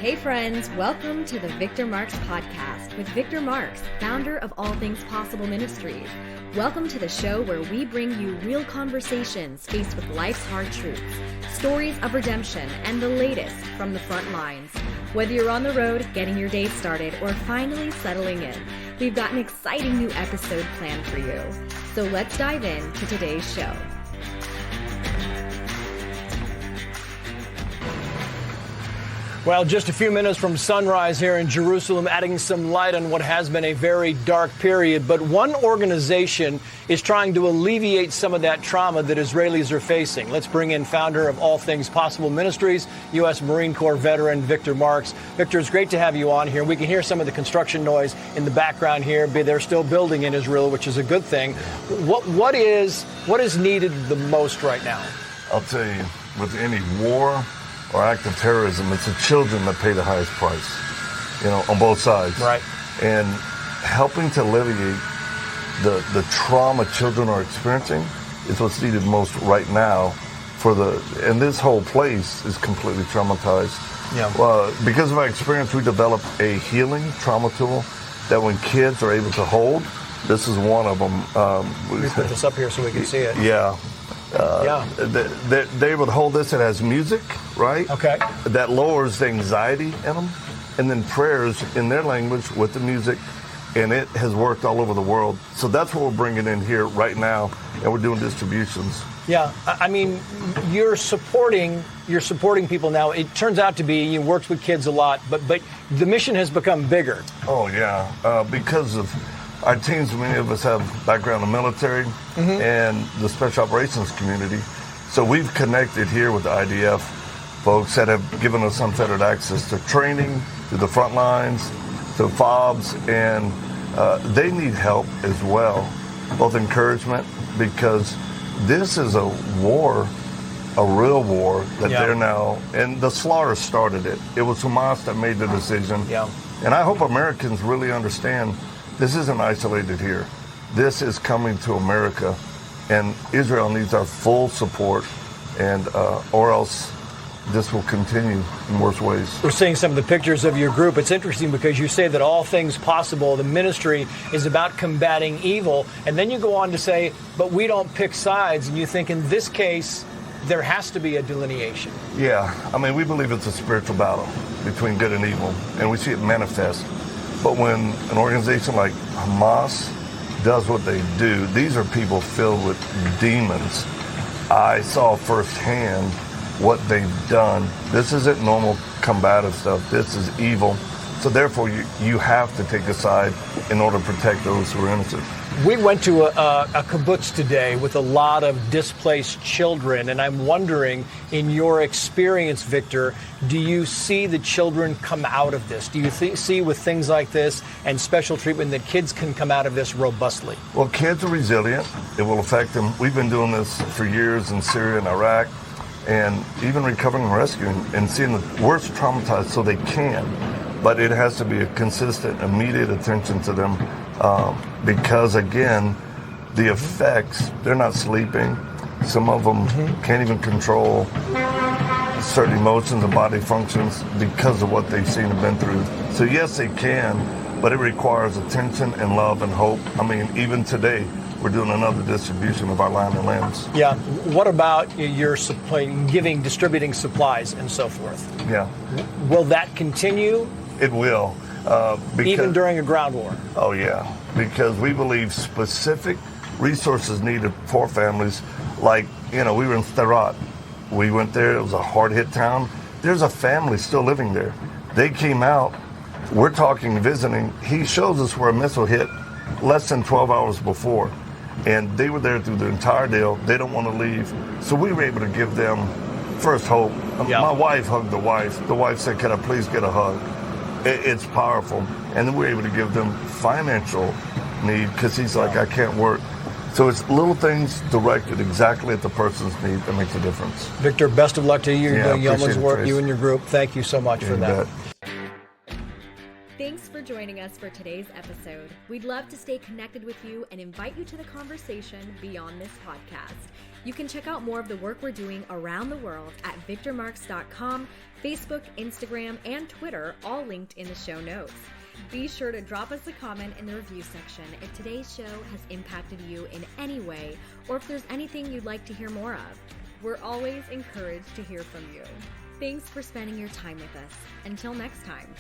Hey friends, welcome to the Victor Marks Podcast with Victor Marks, founder of All Things Possible Ministries. Welcome to the show where we bring you real conversations faced with life's hard truths, stories of redemption, and the latest from the front lines. Whether you're on the road, getting your day started, or finally settling in, we've got an exciting new episode planned for you. So let's dive in to today's show. Well, just a few minutes from sunrise here in Jerusalem, adding some light on what has been a very dark period. But one organization is trying to alleviate some of that trauma that Israelis are facing. Let's bring in founder of All Things Possible Ministries, U.S. Marine Corps veteran Victor Marks. Victor, it's great to have you on here. We can hear some of the construction noise in the background here. They're still building in Israel, which is a good thing. What is needed the most right now? I'll tell you, with any war or act of terrorism, it's the children that pay the highest price, on both sides. Right. And helping to alleviate the trauma children are experiencing is what's needed most right now and this whole place is completely traumatized. Yeah. Because of our experience, we developed a healing trauma tool that when kids are able to hold, this is one of them. We put this up here so we can see it. Yeah. They would hold this. It has music, right? Okay. That lowers the anxiety in them. And then prayers in their language with the music. And it has worked all over the world. So that's what we're bringing in here right now. And we're doing distributions. Yeah. I mean, you're supporting people now. It turns out to be you worked with kids a lot, but the mission has become bigger. Oh, yeah. Because of our teams, many of us have background in the military and the special operations community. So we've connected here with the IDF folks that have given us unfettered access to training, to the front lines, to FOBs, and they need help as well, both encouragement, because this is a war, a real war that they're now, and the slaughter started it. It was Hamas that made the decision. Yeah. And I hope Americans really understand this isn't isolated here. This is coming to America, and Israel needs our full support, and or else this will continue in worse ways. We're seeing some of the pictures of your group. It's interesting because you say that All Things Possible, the ministry, is about combating evil, and then you go on to say, but we don't pick sides, and you think in this case, there has to be a delineation. Yeah, I mean, we believe it's a spiritual battle between good and evil, and we see it manifest. But when an organization like Hamas does what they do, these are people filled with demons. I saw firsthand what they've done. This isn't normal combative stuff. This is evil. So therefore, you have to take a side in order to protect those who are innocent. We went to a kibbutz today with a lot of displaced children, and I'm wondering, in your experience, Victor, do you see the children come out of this? Do you see with things like this and special treatment that kids can come out of this robustly? Well, kids are resilient. It will affect them. We've been doing this for years in Syria and Iraq, and even recovering and rescuing and seeing the worst traumatized so they can. But it has to be a consistent, immediate attention to them because, again, the effects, they're not sleeping. Some of them can't even control certain emotions and body functions because of what they've seen and been through. So, yes, they can, but it requires attention and love and hope. I mean, even today, we're doing another distribution of our line and limbs. Yeah. What about your distributing supplies and so forth? Yeah. Will that continue? It will. Even during a ground war? Oh, yeah. Because we believe specific resources needed for families. Like, we were in Sderot. We went there. It was a hard-hit town. There's a family still living there. They came out. We're talking, visiting. He shows us where a missile hit less than 12 hours before. And they were there through the entire deal. They don't want to leave. So we were able to give them first hope. Yeah. My wife hugged the wife. The wife said, "Can I please get a hug?" It's powerful. And then we're able to give them financial need because he's like, "I can't work." So it's little things directed exactly at the person's need that makes a difference. Victor, best of luck to you. You're doing yeoman's work, Trace. you and your group. Thank you so much for that. Thanks for joining us for today's episode. We'd love to stay connected with you and invite you to the conversation beyond this podcast. You can check out more of the work we're doing around the world at victormarks.com, Facebook, Instagram, and Twitter, all linked in the show notes. Be sure to drop us a comment in the review section if today's show has impacted you in any way, or if there's anything you'd like to hear more of. We're always encouraged to hear from you. Thanks for spending your time with us. Until next time.